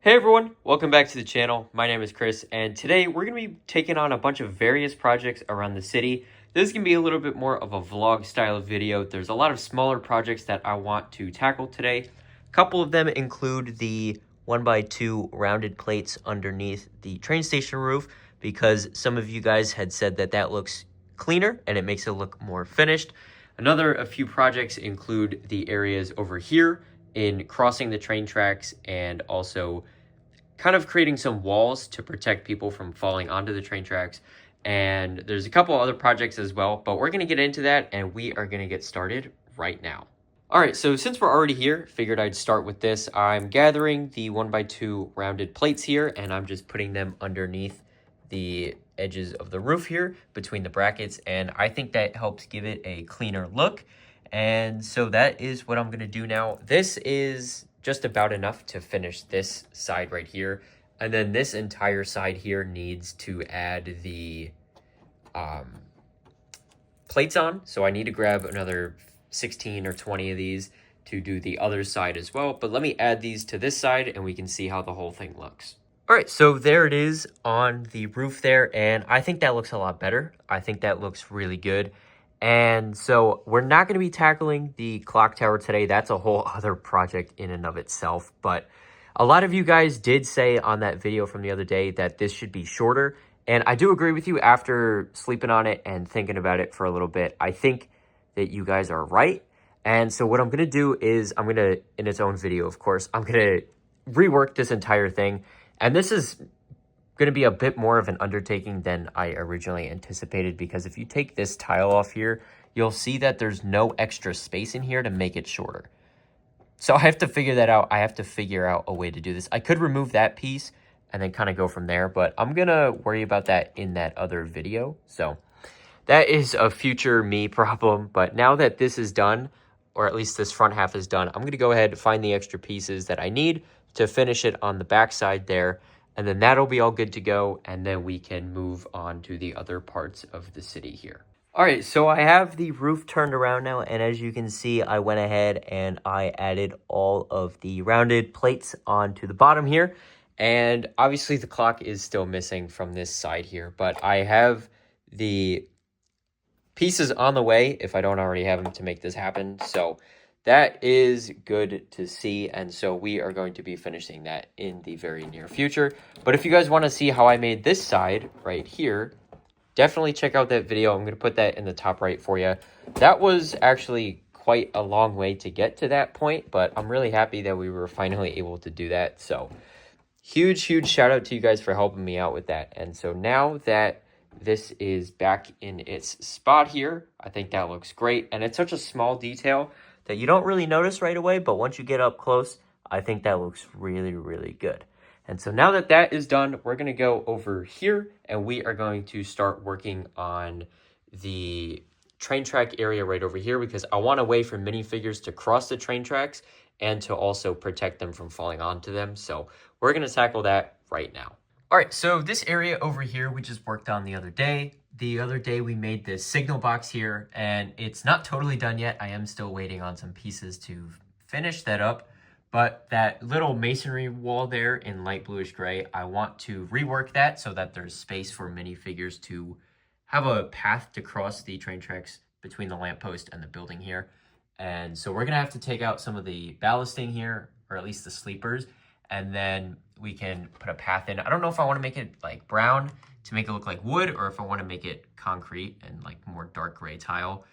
Hey everyone, welcome back to the channel. My name is Chris, and today we're going to be taking on a bunch of various projects around the city. This is going to be a little bit more of a vlog style video. There's a lot of smaller projects that I want to tackle today. A couple of them include the 1x2 rounded plates underneath the train station roof, because some of you guys had said that that looks cleaner and it makes it look more finished. A few projects include the areas over here in crossing the train tracks and also kind of creating some walls to protect people from falling onto the train tracks. And there's a couple other projects as well, but we're going to get into that and we are going to get started right now. All right, so since we're already here, figured I'd start with this. I'm gathering the 1x2 rounded plates here and I'm just putting them underneath the edges of the roof here between the brackets, and I think that helps give it a cleaner look. And so that is what I'm going to do now. This is just about enough to finish this side right here. And then this entire side here needs to add the plates on. So I need to grab another 16 or 20 of these to do the other side as well. But let me add these to this side and we can see how the whole thing looks. All right, so there it is on the roof there. And I think that looks a lot better. I think that looks really good. And so we're not going to be tackling the clock tower today. That's a whole other project in and of itself. But a lot of you guys did say on that video from the other day that this should be shorter. And I do agree with you after sleeping on it and thinking about it for a little bit. I think that you guys are right. And so what I'm going to do is I'm going to, in its own video, of course, I'm going to rework this entire thing. And this is going to be a bit more of an undertaking than I originally anticipated, because if you take this tile off here, you'll see that there's no extra space in here to make it shorter. So I have to figure that out. I have to figure out a way to do this. I could remove that piece and then kind of go from there, but I'm going to worry about that in that other video. So that is a future me problem. But now that this is done, or at least this front half is done, I'm going to go ahead and find the extra pieces that I need to finish it on the back side there. And then that'll be all good to go. And then we can move on to the other parts of the city here. All right, so I have the roof turned around now. And as you can see, I went ahead and I added all of the rounded plates onto the bottom here. And obviously the clock is still missing from this side here. But I have the pieces on the way, if I don't already have them, to make this happen. So that is good to see, and so we are going to be finishing that in the very near future. But if you guys want to see how I made this side right here, definitely check out that video. I'm going to put that in the top right for you. That was actually quite a long way to get to that point, but I'm really happy that we were finally able to do that. So huge shout out to you guys for helping me out with that. And so now that this is back in its spot here, I think that looks great. And it's such a small detail that you don't really notice right away, but once you get up close, I think that looks really good. And so now that that is done, we're going to go over here and we are going to start working on the train track area right over here, because I want a way for minifigures to cross the train tracks and to also protect them from falling onto them. So we're going to tackle that right now. All right, so this area over here we just worked on the other day. The other day we made this signal box here, and it's not totally done yet. I am still waiting on some pieces to finish that up. But that little masonry wall there in light bluish gray, I want to rework that so that there's space for minifigures to have a path to cross the train tracks between the lamppost and the building here. And so we're going to have to take out some of the ballasting here, or at least the sleepers, and then we can put a path in. I don't know if I want to make it like brown to make it look like wood, or if I want to make it concrete and like more dark gray tile.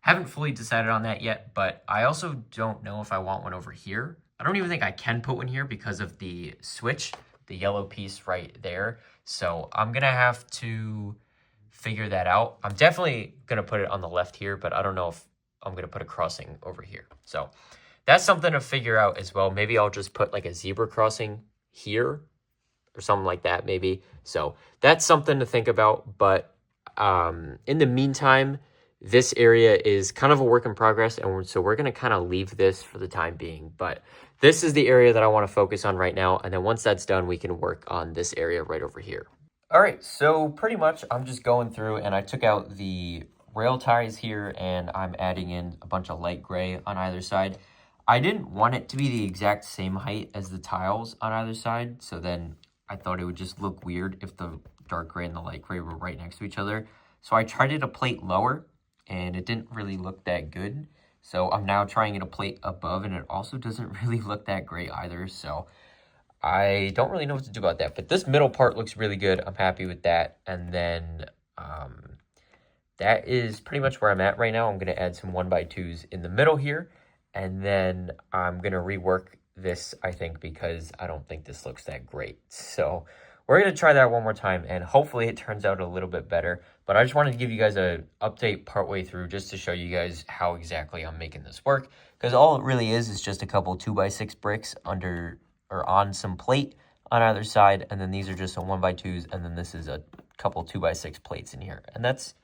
Haven't fully decided on that yet, but I also don't know if I want one over here. I don't even think I can put one here because of the switch, the yellow piece right there. So I'm going to have to figure that out. I'm definitely going to put it on the left here, but I don't know if I'm going to put a crossing over here. So that's something to figure out as well. Maybe I'll just put like a zebra crossing here or something like that maybe. So that's something to think about. But in the meantime, this area is kind of a work in progress. And so we're going to kind of leave this for the time being. But this is the area that I want to focus on right now. And then once that's done, we can work on this area right over here. All right, so pretty much I'm just going through and I took out the rail ties here and I'm adding in a bunch of light gray on either side. I didn't want it to be the exact same height as the tiles on either side, so then I thought it would just look weird if the dark gray and the light gray were right next to each other. So I tried it a plate lower, and it didn't really look that good. So I'm now trying it a plate above, and it also doesn't really look that great either. So I don't really know what to do about that. But this middle part looks really good. I'm happy with that. And then that is pretty much where I'm at right now. I'm going to add some 1x2s in the middle here. And then I'm going to rework this, I think, because I don't think this looks that great. So we're going to try that one more time, and hopefully it turns out a little bit better. But I just wanted to give you guys an update partway through just to show you guys how exactly I'm making this work. Because all it really is just a couple 2x6 bricks under or on some plate on either side. And then these are just some 1x2s. And then this is a couple 2x6 plates in here. And that's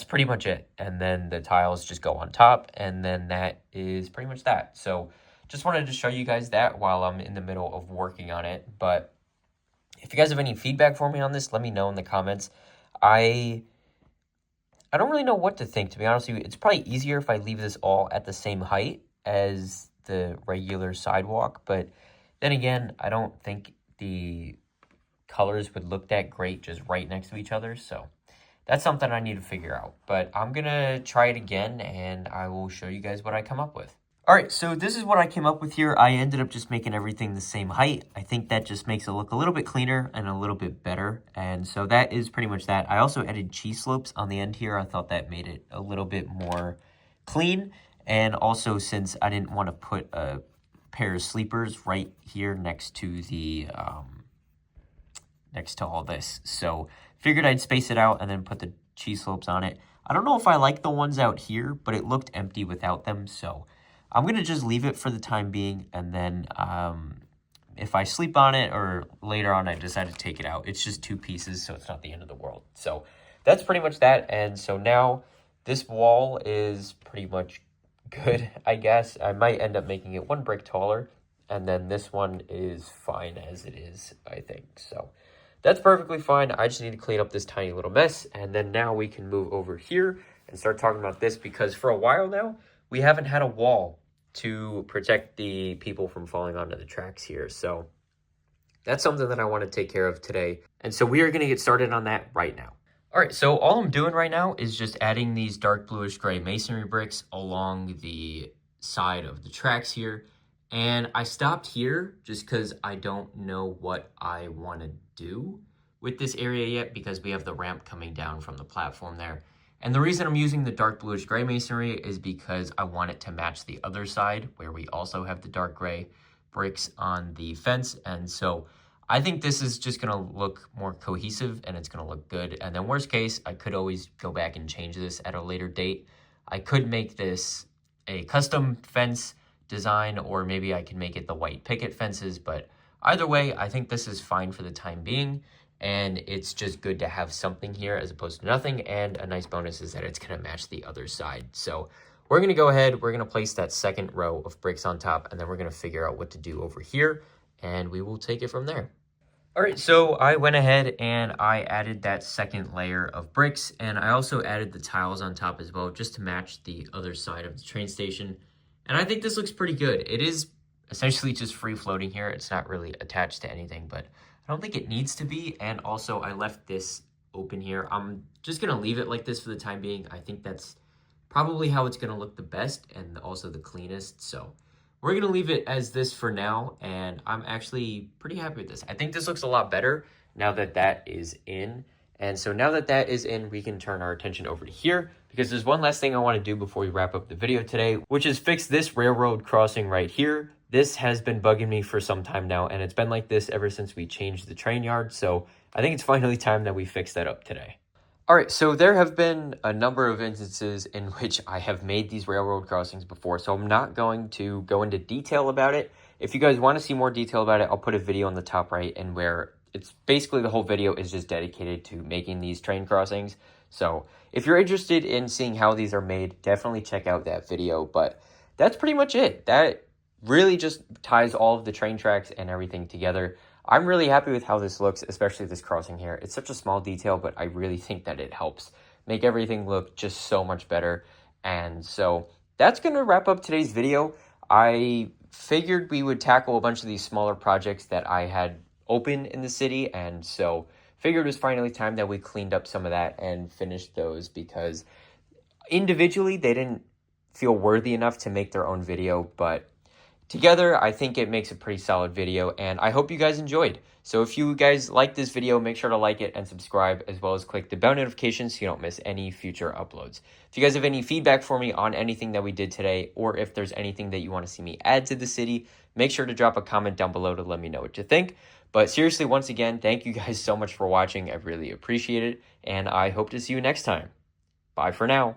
pretty much it. And then the tiles just go on top, and then that is pretty much that. So just wanted to show you guys that while I'm in the middle of working on it. But if you guys have any feedback for me on this, let me know in the comments. I don't really know what to think, to be honest with you. It's probably easier if I leave this all at the same height as the regular sidewalk. But then again, I don't think the colors would look that great just right next to each other. So that's something I need to figure out. But I'm going to try it again, and I will show you guys what I come up with. All right, so this is what I came up with here. I ended up just making everything the same height. I think that just makes it look a little bit cleaner and a little bit better. And so that is pretty much that. I also added cheese slopes on the end here. I thought that made it a little bit more clean. And also, since I didn't want to put a pair of sleepers right here next to the next to all this, so figured I'd space it out and then put the cheese slopes on it. I don't know if I like the ones out here, but it looked empty without them, so I'm going to just leave it for the time being, and then if I sleep on it or later on I decide to take it out, it's just 2 pieces, so it's not the end of the world. So that's pretty much that, and so now this wall is pretty much good, I guess. I might end up making it 1 brick taller, and then this one is fine as it is, I think. So that's perfectly fine. I just need to clean up this tiny little mess, and then now we can move over here and start talking about this, because for a while now, we haven't had a wall to protect the people from falling onto the tracks here. So that's something that I want to take care of today. And so we are going to get started on that right now. All right, so all I'm doing right now is just adding these dark bluish gray masonry bricks along the side of the tracks here. And I stopped here just because I don't know what I want to do with this area yet, because we have the ramp coming down from the platform there. And the reason I'm using the dark bluish gray masonry is because I want it to match the other side where we also have the dark gray bricks on the fence. And so I think this is just going to look more cohesive and it's going to look good. And then worst case, I could always go back and change this at a later date. I could make this a custom fence design, or maybe I can make it the white picket fences. But either way, I think this is fine for the time being. And it's just good to have something here as opposed to nothing. And a nice bonus is that it's going to match the other side. So we're going to go ahead. We're going to place that second row of bricks on top. And then we're going to figure out what to do over here. And we will take it from there. All right, so I went ahead and I added that second layer of bricks. And I also added the tiles on top as well, just to match the other side of the train station. And I think this looks pretty good. It is essentially just free floating here. It's not really attached to anything, but I don't think it needs to be. And also I left this open here. I'm just going to leave it like this for the time being. I think that's probably how it's going to look the best and also the cleanest. So we're going to leave it as this for now. And I'm actually pretty happy with this. I think this looks a lot better now that that is in. And so now that that is in, we can turn our attention over to here, because there's one last thing I want to do before we wrap up the video today, which is fix this railroad crossing right here. This has been bugging me for some time now, and it's been like this ever since we changed the train yard. So I think it's finally time that we fix that up today. All right, so there have been a number of instances in which I have made these railroad crossings before, so I'm not going to go into detail about it. If you guys want to see more detail about it, I'll put a video on the top right, and where it's basically the whole video is just dedicated to making these train crossings. So if you're interested in seeing how these are made, definitely check out that video. But that's pretty much it. That really just ties all of the train tracks and everything together. I'm really happy with how this looks, especially this crossing here. It's such a small detail, but I really think that it helps make everything look just so much better. And so that's going to wrap up today's video. I figured we would tackle a bunch of these smaller projects that I had open in the city, and so figured it was finally time that we cleaned up some of that and finished those, because individually they didn't feel worthy enough to make their own video, but together I think it makes a pretty solid video, and I hope you guys enjoyed. So if you guys like this video, make sure to like it and subscribe, as well as click the bell notification so you don't miss any future uploads. If you guys have any feedback for me on anything that we did today, or if there's anything that you want to see me add to the city, make sure to drop a comment down below to let me know what you think. But seriously, once again, thank you guys so much for watching. I really appreciate it, and I hope to see you next time. Bye for now.